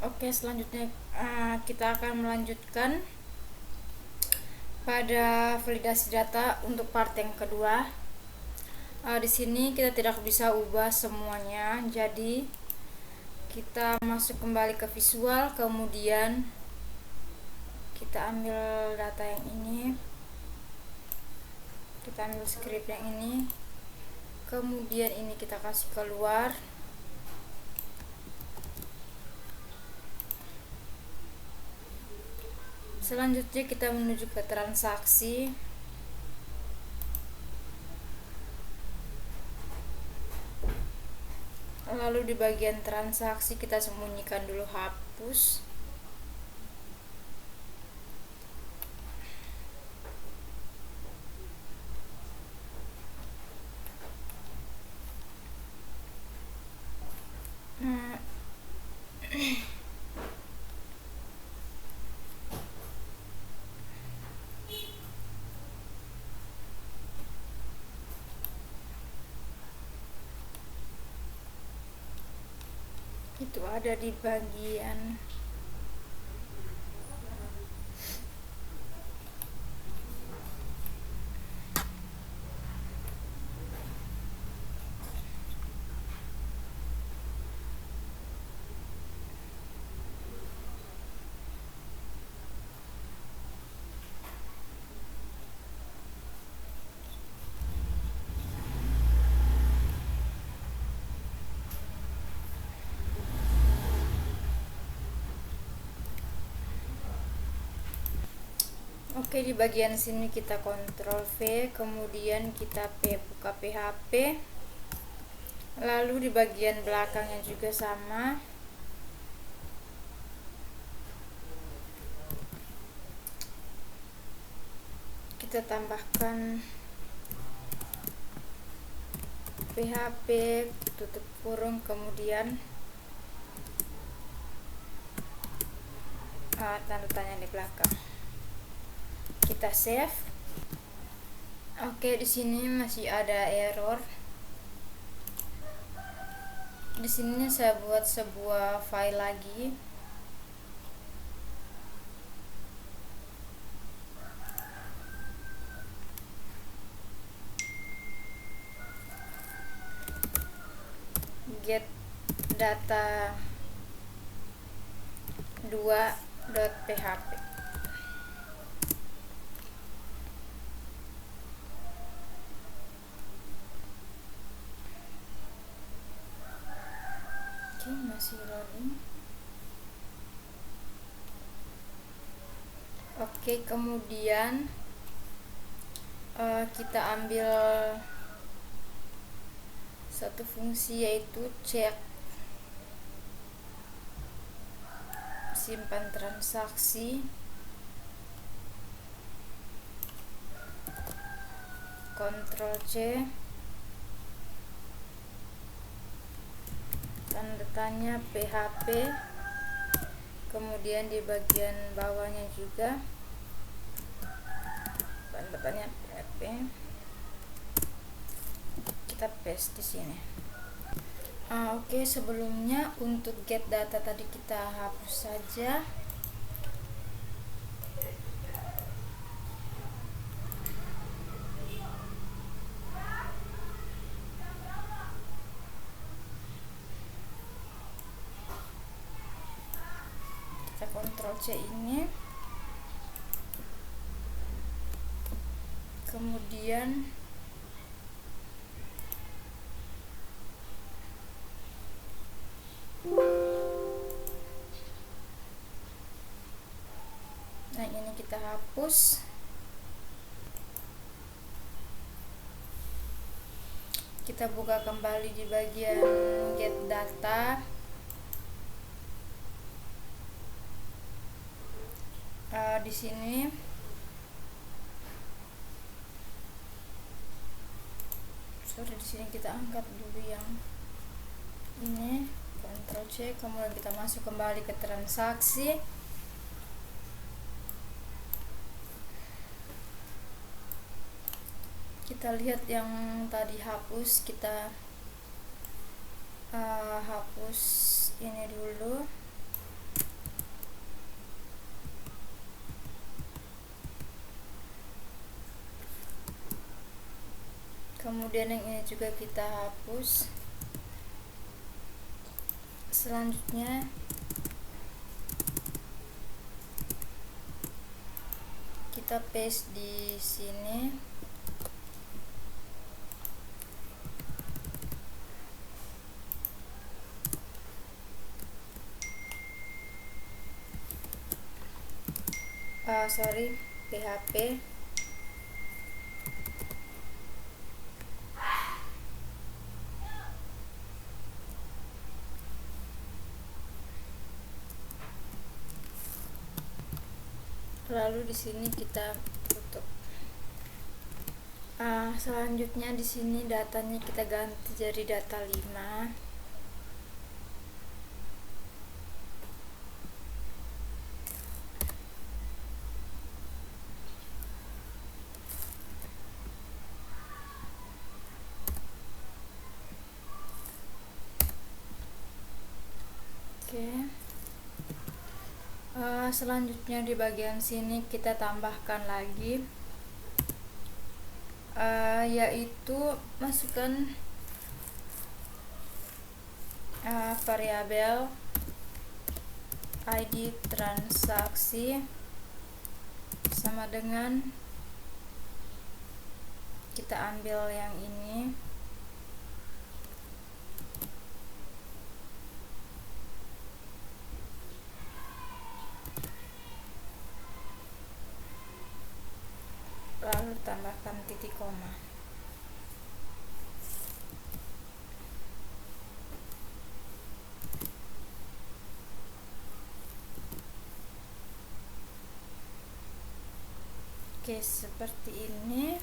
Oke, selanjutnya kita akan melanjutkan pada validasi data untuk part yang kedua. Di sini kita tidak bisa ubah semuanya, jadi kita masuk kembali ke visual, kemudian kita ambil data yang ini, kita ambil script yang ini, kemudian ini kita kasih keluar. Selanjutnya kita menuju ke transaksi. Lalu di bagian transaksi kita sembunyikan dulu hapus. Itu ada di bagian Oke, di bagian sini kita Ctrl V, kemudian kita buka PHP. Lalu di bagian belakangnya juga sama. Kita tambahkan PHP, tutup kurung, kemudian tanda tanya di belakang. Kita save. Oke, di sini masih ada error. Di sini saya buat sebuah file lagi. Get data 2.php. Masih loading. Oke, kemudian kita ambil satu fungsi, yaitu cek simpan transaksi. Ctrl C, tanda tanya PHP, kemudian di bagian bawahnya juga tanda tanya PHP. Kita paste di sini. Oke, sebelumnya untuk get data tadi kita hapus saja. Kita Ctrl C ini, kemudian ini kita hapus. Kita buka kembali di bagian get data. Di sini di sini kita angkat dulu yang ini, Ctrl C, kemudian kita masuk kembali ke transaksi. Kita lihat yang tadi hapus, kita hapus ini dulu. kemudian yang ini juga kita hapus. Selanjutnya kita paste di sini. PHP. Lalu di sini kita tutup. Selanjutnya di sini datanya kita ganti jadi data 5. Oke. Selanjutnya di bagian sini kita tambahkan lagi, yaitu masukkan variabel ID transaksi sama dengan, kita ambil yang ini, lalu tambahkan titik koma. Oke, seperti ini.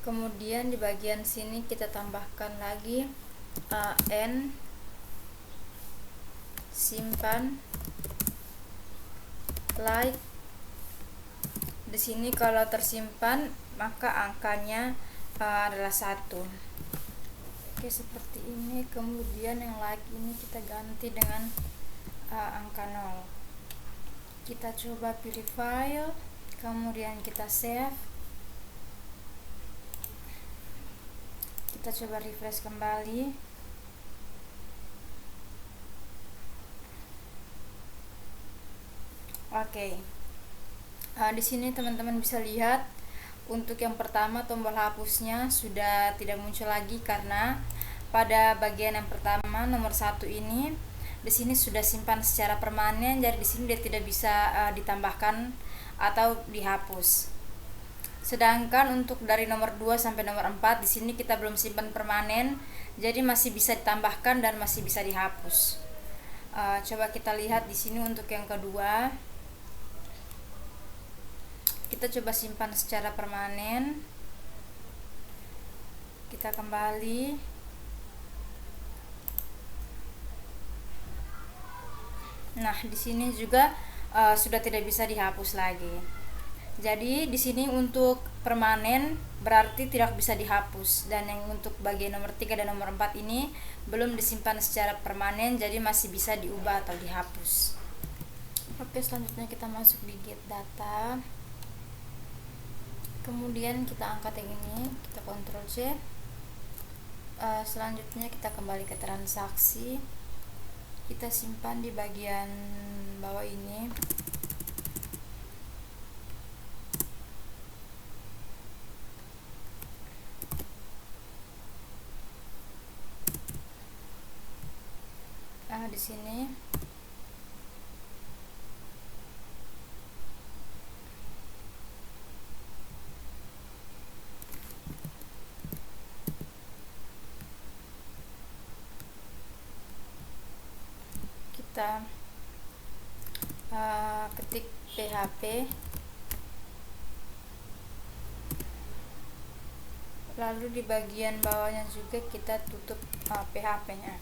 Kemudian di bagian sini kita tambahkan lagi N, simpan, like. Di sini kalau tersimpan maka angkanya adalah 1. Oke, seperti ini. Kemudian yang like ini kita ganti dengan angka 0. Kita coba pilih file, kemudian kita save. Kita coba refresh kembali. Oke. Di sini teman-teman bisa lihat untuk yang pertama tombol hapusnya sudah tidak muncul lagi karena pada bagian yang pertama nomor 1 ini di sini sudah simpan secara permanen, jadi di sini dia tidak bisa ditambahkan atau dihapus. Sedangkan untuk dari nomor 2 sampai nomor 4 di sini kita belum simpan permanen, jadi masih bisa ditambahkan dan masih bisa dihapus. Coba kita lihat di sini untuk yang kedua. Kita coba simpan secara permanen. Kita kembali. Nah, di sini juga sudah tidak bisa dihapus lagi. Jadi di sini untuk permanen berarti tidak bisa dihapus, dan yang untuk bagian nomor 3 dan nomor 4 ini belum disimpan secara permanen, jadi masih bisa diubah atau dihapus. Oke, selanjutnya kita masuk di get data. Kemudian kita angkat yang ini, kita Ctrl C. Selanjutnya kita kembali ke transaksi. Kita simpan di bagian bawah ini. Di sini kita ketik PHP, lalu di bagian bawahnya juga kita tutup PHP-nya.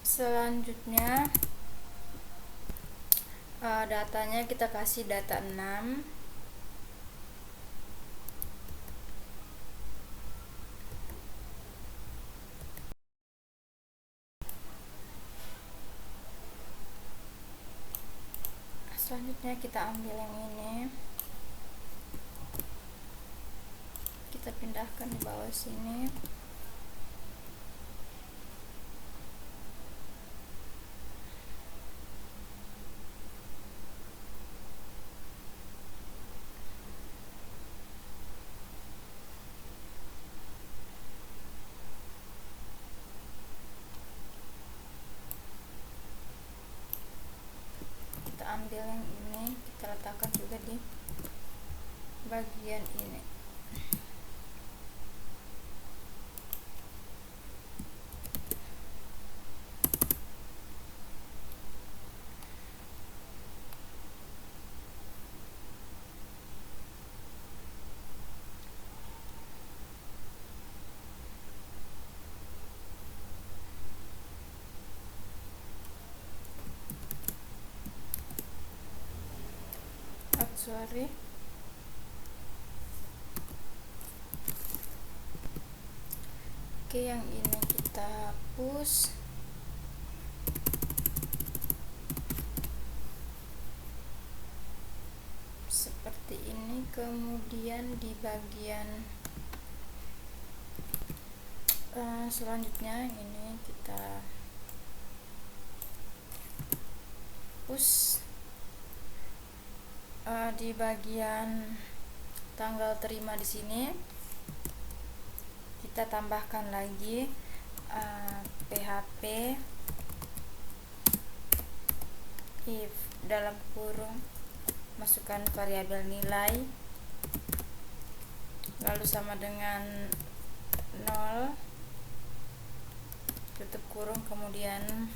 Selanjutnya datanya kita kasih data 6. Selanjutnya kita ambil yang ini. kita pindahkan di bawah sini. Ambil yang ini, kita letakkan juga di bagian ini. Sorry, oke, yang ini kita hapus. Seperti ini. Kemudian di bagian selanjutnya ini kita hapus. Di bagian tanggal terima di sini kita tambahkan lagi PHP if dalam kurung masukkan variabel nilai, lalu sama dengan 0, tutup kurung, kemudian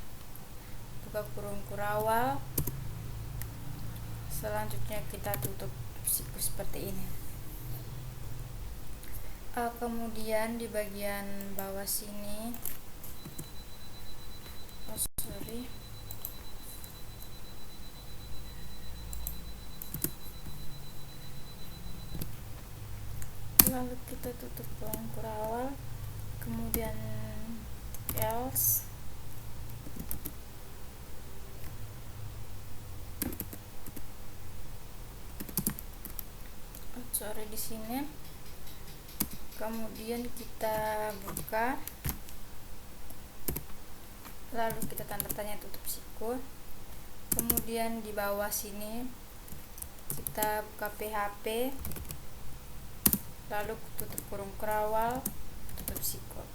buka kurung kurawal. Selanjutnya kita tutup siku seperti ini. Kemudian di bagian bawah sini, lalu kita tutup kurung kurawal, kemudian else. Di sini, kemudian kita buka, lalu kita tanda tanya tutup siku. Kemudian di bawah sini kita buka PHP, lalu tutup kurung kurawal, tutup siku.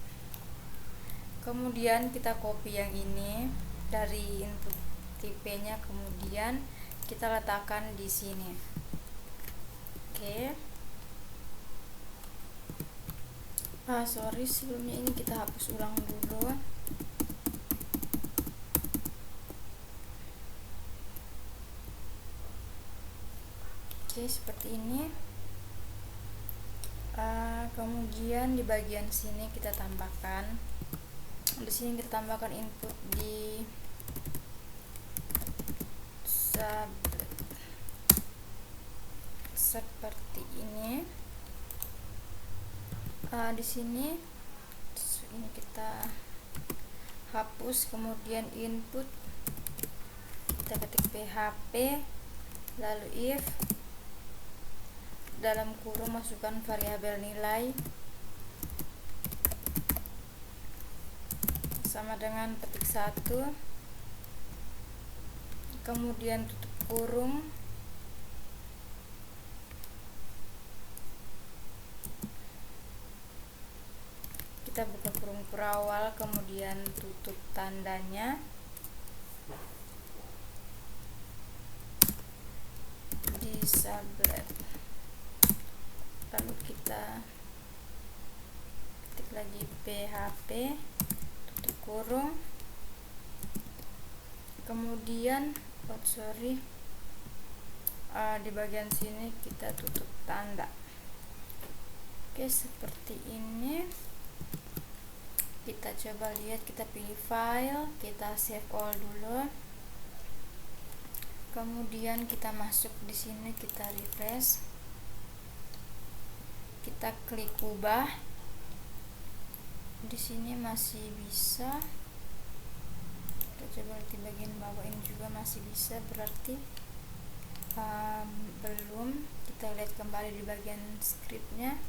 Kemudian kita copy yang ini dari input tipe-nya, kemudian kita letakkan di sini. Oke. Sorry, sebelumnya ini kita hapus ulang dulu. Oke, seperti ini. Kemudian di bagian sini kita tambahkan, di sini kita tambahkan input di seperti ini. Di sini kita hapus, kemudian input kita ketik PHP, lalu if dalam kurung masukkan variabel nilai sama dengan petik 1, kemudian tutup kurung, kita buka kurung kurawal, kemudian tutup tandanya, di sublet, lalu kita ketik lagi PHP, tutup kurung, kemudian di bagian sini kita tutup tanda. Oke, seperti ini. Kita coba lihat, kita pilih file, kita save all dulu, kemudian kita masuk di sini, kita refresh, kita klik ubah. Di sini masih bisa, kita coba lihat di bagian bawah ini juga masih bisa, berarti belum. Kita lihat kembali di bagian scriptnya.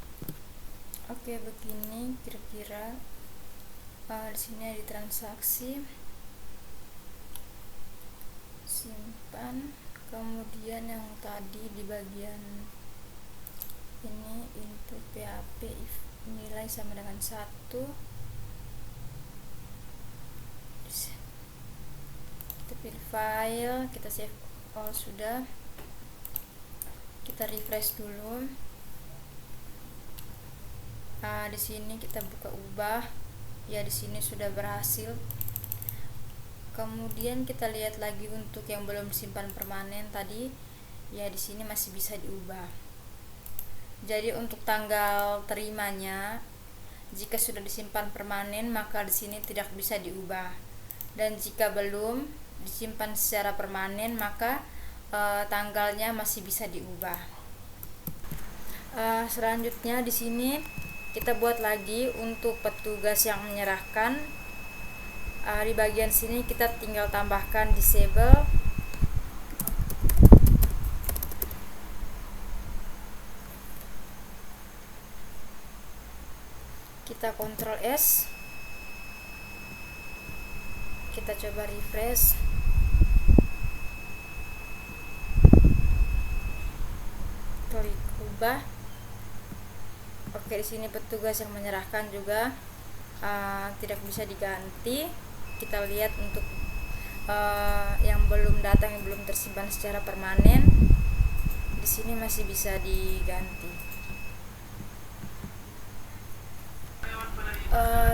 Oke, begini kira-kira. Di sini ada transaksi, simpan, kemudian yang tadi di bagian ini input PHP nilai sama dengan 1. Kita pilih file, kita save all, sudah. Kita refresh dulu. Di sini kita buka ubah, ya di sini sudah berhasil. Kemudian kita lihat lagi untuk yang belum disimpan permanen tadi, ya di sini masih bisa diubah. Jadi untuk tanggal terimanya, jika sudah disimpan permanen maka di sini tidak bisa diubah. Dan jika belum disimpan secara permanen maka tanggalnya masih bisa diubah. Selanjutnya di sini kita buat lagi untuk petugas yang menyerahkan. Di bagian sini kita tinggal tambahkan disable. Kita Ctrl S, kita coba refresh. Klik ubah. Oke, di sini petugas yang menyerahkan juga tidak bisa diganti. Kita lihat untuk yang belum datang, yang belum tersimpan secara permanen, di sini masih bisa diganti.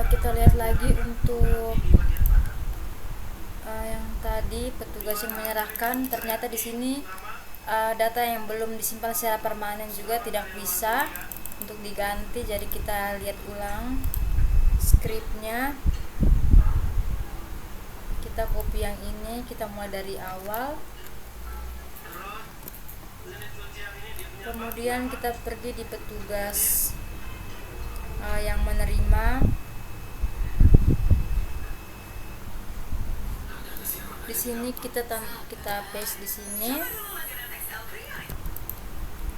Kita lihat lagi untuk yang tadi petugas yang menyerahkan, ternyata di sini data yang belum disimpan secara permanen juga tidak bisa untuk diganti. Jadi kita lihat ulang scriptnya, kita copy yang ini, kita mulai dari awal, kemudian kita pergi di petugas yang menerima. Di sini kita paste di sini,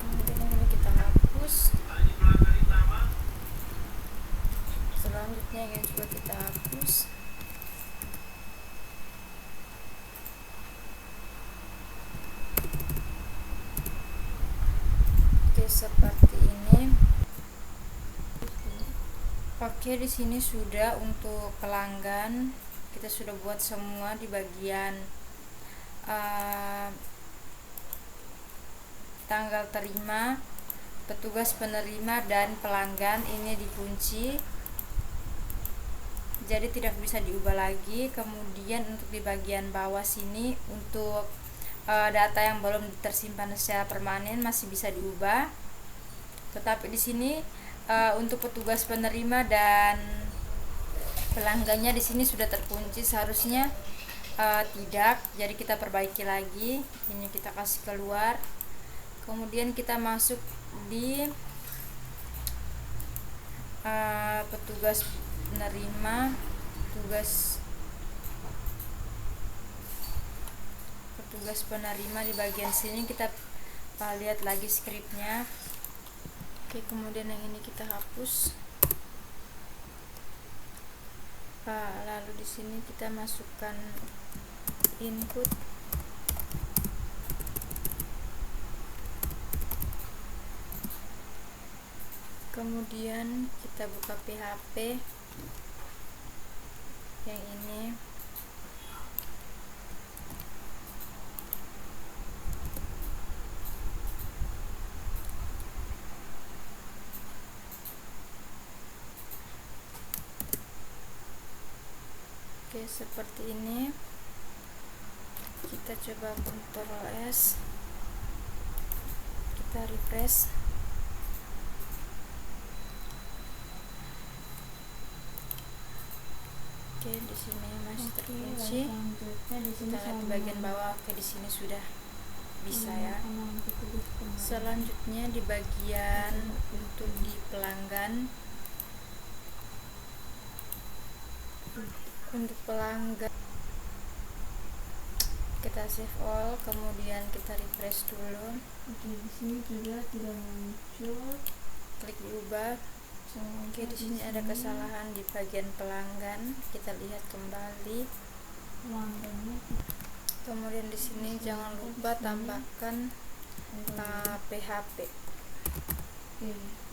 kemudian ini kita hapus. Selanjutnya ini juga kita hapus. Oke, seperti ini. Oke, di sini sudah untuk pelanggan kita sudah buat semua di bagian tanggal terima, petugas penerima, dan pelanggan. Ini dikunci, jadi tidak bisa diubah lagi. Kemudian untuk di bagian bawah sini untuk data yang belum tersimpan secara permanen masih bisa diubah, tetapi di sini untuk petugas penerima dan pelanggannya di sini sudah terkunci, seharusnya tidak. Jadi kita perbaiki lagi, ini kita kasih keluar, kemudian kita masuk di petugas penerima, petugas penerima. Di bagian sini kita lihat lagi scriptnya. Oke, kemudian yang ini kita hapus. Lalu di sini kita masukkan input, kemudian kita buka PHP yang ini. Oke, seperti ini. Kita coba Ctrl S, kita refresh. Oke, di sini masih terkunci. Kita lihat di bagian bawah. Oke, di sini sudah bisa ya. Selanjutnya di bagian untuk di pelanggan. Untuk pelanggan kita save all, kemudian kita refresh dulu. Oke, di sini juga tidak muncul. Klik ubah. Oke, di sini ada kesalahan di bagian pelanggan, kita lihat kembali. Kemudian di sini jangan lupa tambahkan PHP.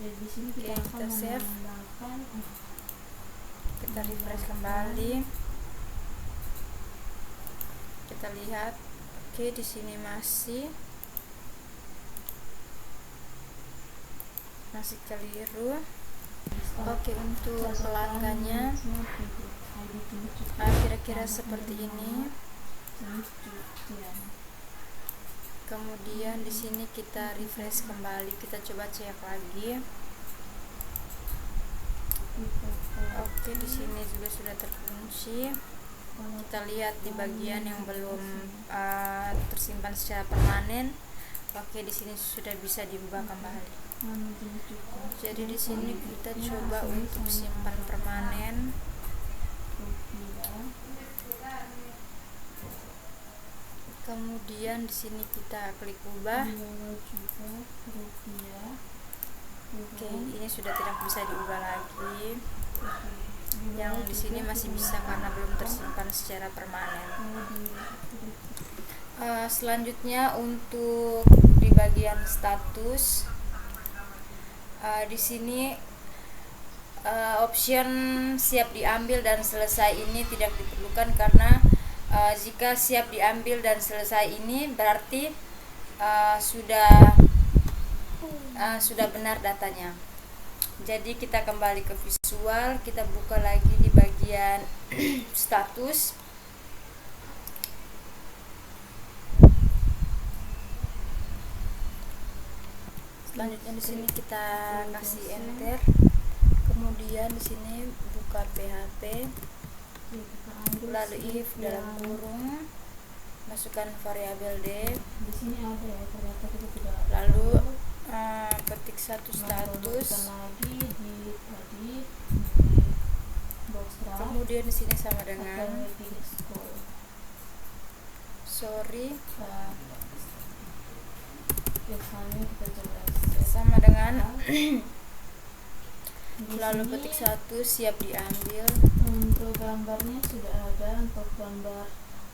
Jadi di sini kita save, kita refresh kembali, kita lihat. Oke, di sini masih keliru. Oke, untuk pelanggannya kira-kira seperti ini. Kemudian di sini kita refresh kembali, kita coba cek lagi. Oke, di sini juga sudah terkunci. Kita lihat di bagian yang belum tersimpan secara permanen. Oke, di sini sudah bisa diubah kembali. Jadi di sini kita coba untuk simpan permanen. Kemudian di sini kita klik ubah. Oke, ini sudah tidak bisa diubah lagi. Yang di sini masih bisa karena belum tersimpan secara permanen. Selanjutnya untuk di bagian status, di sini option siap diambil dan selesai ini tidak diperlukan, karena jika siap diambil dan selesai ini berarti sudah benar datanya. Jadi kita kembali ke visual, kita buka lagi di bagian status. Selanjutnya di sini kita kasih enter. Kemudian di sini buka PHP, lalu if dalam kurung, masukkan variabel D. Di sini ada ya, ternyata kita tidak. Lalu ketik satu status. Lagi di box draft. Kemudian di sini sama dengan sorry. Biasanya kita jelas Sama dengan lalu ketik satu siap diambil. Untuk gambarnya sudah ada, untuk gambar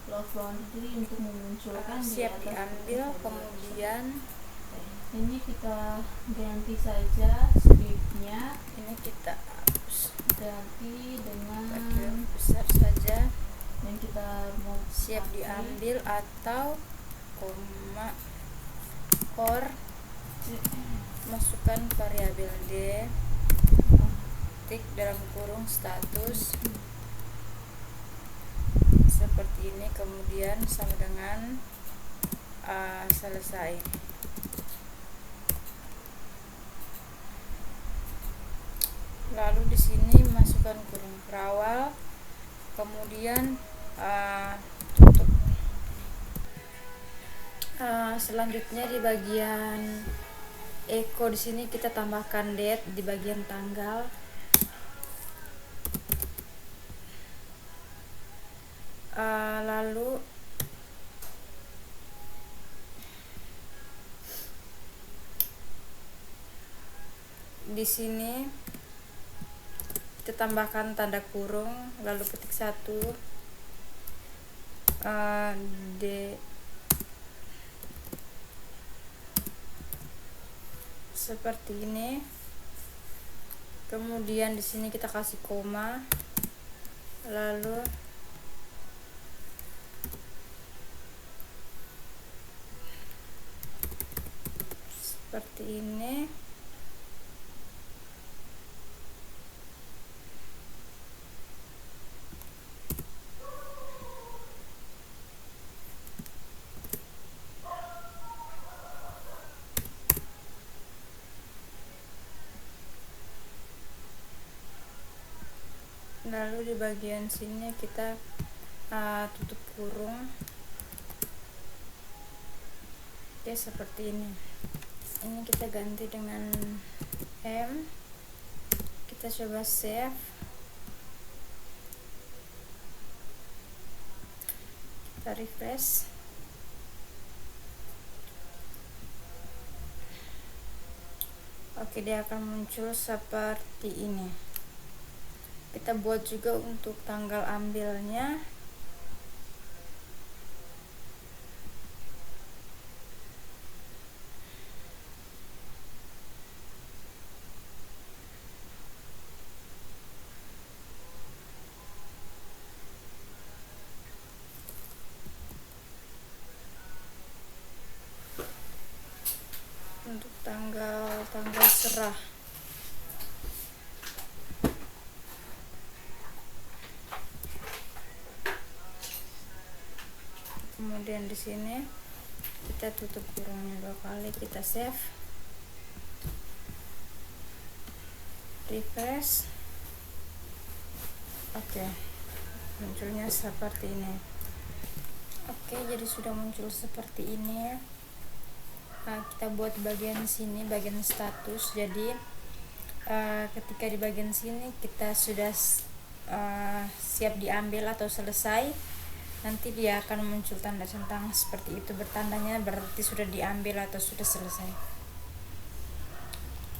love laundry untuk memunculkan siap diambil. Kemudian ini kita ganti saja scriptnya, ini kita hapus, ganti dengan bagian besar saja yang kita mau siap diambil atau koma or. Masukkan variabel D, tik dalam kurung status seperti ini. Kemudian sama dengan selesai. Lalu di sini masukkan kurung perawal, kemudian tutup. Selanjutnya di bagian echo, di sini kita tambahkan date di bagian tanggal. Lalu di sini kita tambahkan tanda kurung, lalu ketik satu D seperti ini. Kemudian di sini kita kasih koma, lalu seperti ini. Lalu di bagian sini kita tutup kurung. Oke, seperti ini. Ini kita ganti dengan M. Kita coba save. Kita refresh. Oke, dia akan muncul seperti ini. Kita buat juga untuk tanggal ambilnya. Untuk tanggal serah. Kemudian di sini kita tutup kurungnya 2 kali, kita save, refresh. Oke, munculnya seperti ini. Oke, jadi sudah muncul seperti ini. Nah, kita buat bagian sini, bagian status. Jadi ketika di bagian sini kita sudah siap diambil atau selesai, nanti dia akan muncul tanda centang seperti itu. Bertandanya berarti sudah diambil atau sudah selesai.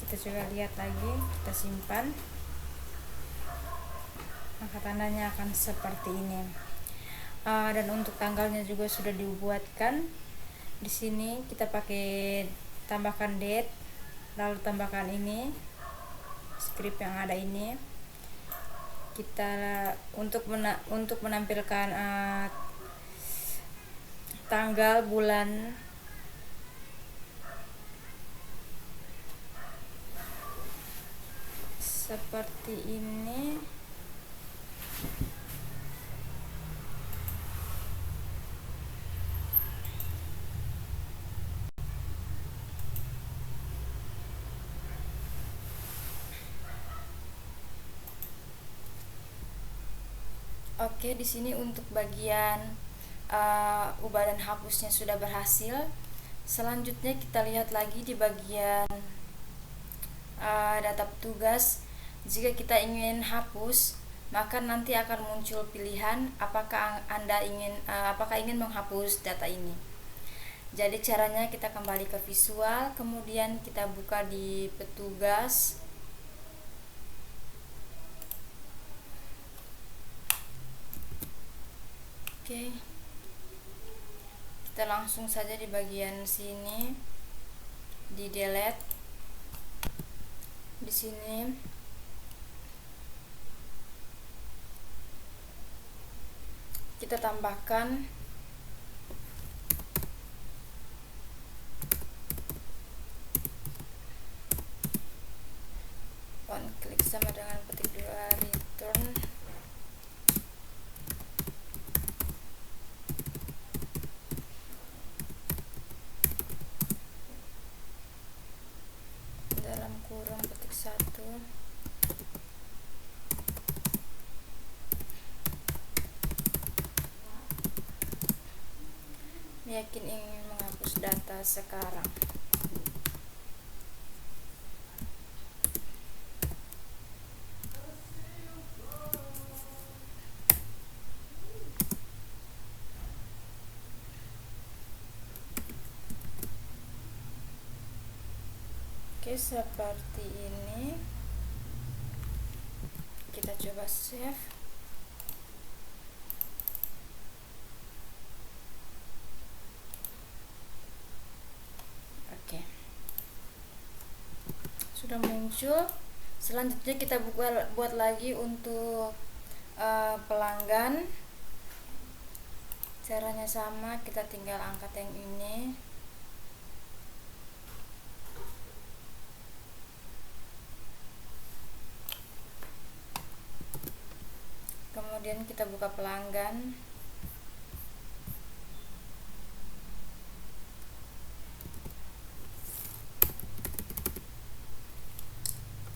Kita coba lihat lagi, kita simpan, maka tandanya akan seperti ini. Dan untuk tanggalnya juga sudah dibuatkan. Di sini kita pakai tambahkan date, lalu tambahkan ini script yang ada ini. Kita untuk menampilkan tanggal, bulan, seperti ini. Oke, di sini untuk bagian ubah dan hapusnya sudah berhasil. Selanjutnya kita lihat lagi di bagian data petugas. Jika kita ingin hapus, maka nanti akan muncul pilihan apakah Anda ingin menghapus data ini. Jadi caranya kita kembali ke visual, kemudian kita buka di petugas. Oke, kita langsung saja di bagian sini di delete. Di sini kita tambahkan one click sama dengan petik 2 return. Dalam kurung petik 1. Yakin ingin menghapus data sekarang. Oke, seperti ini. Kita coba save. Oke, sudah muncul. Selanjutnya kita buat lagi untuk pelanggan. Caranya sama, kita tinggal angkat yang ini. Kemudian kita buka pelanggan.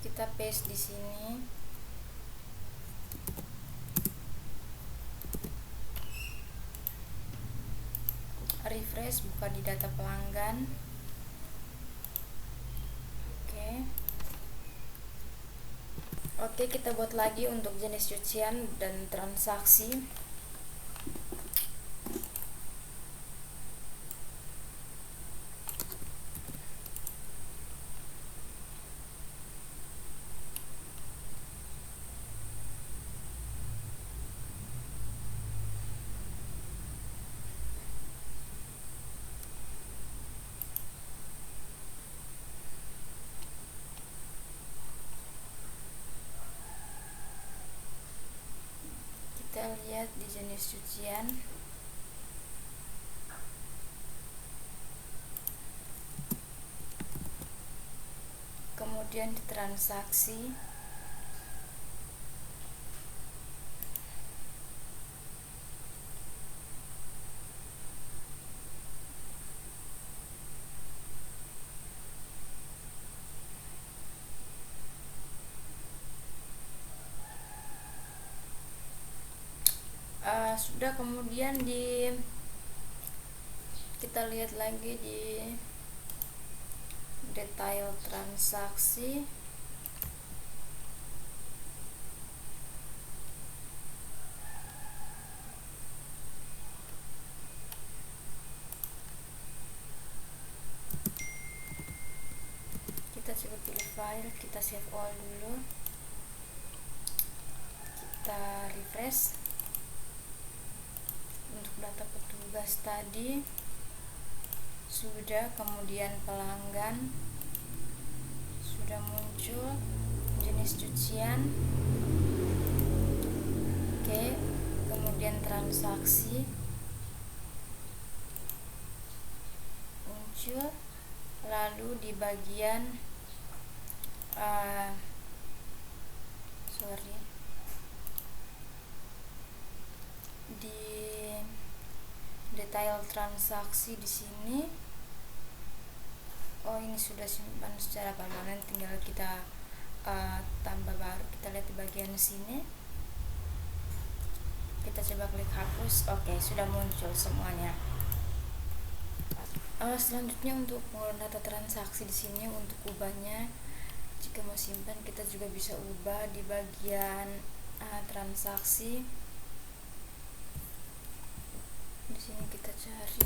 Kita paste di sini. Refresh, buka di data pelanggan. Oke, kita buat lagi untuk jenis cucian dan transaksi. jenis cucian, kemudian di transaksi, sudah. Kemudian kita lihat lagi di detail transaksi, kita coba pilih file, kita save all dulu, kita refresh. Untuk data petugas tadi sudah, kemudian pelanggan sudah muncul, jenis cucian, oke, kemudian transaksi muncul. Lalu di bagian di detail transaksi di sini, ini sudah simpan secara permanen, tinggal kita tambah baru. Kita lihat di bagian sini, kita coba klik hapus. Oke, sudah muncul semuanya. Selanjutnya untuk pengolahan data transaksi di sini, untuk ubahnya, jika mau simpan kita juga bisa ubah di bagian transaksi. Di sini kita cari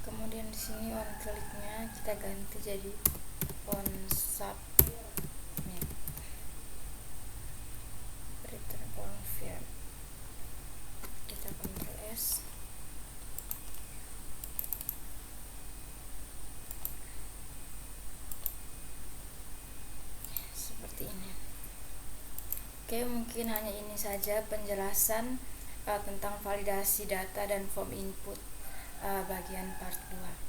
kemudian di sini on kliknya kita ganti jadi on submit, return confirm, kita Ctrl S, seperti ini. Oke, mungkin hanya ini saja penjelasan tentang validasi data dan form input bagian part 2.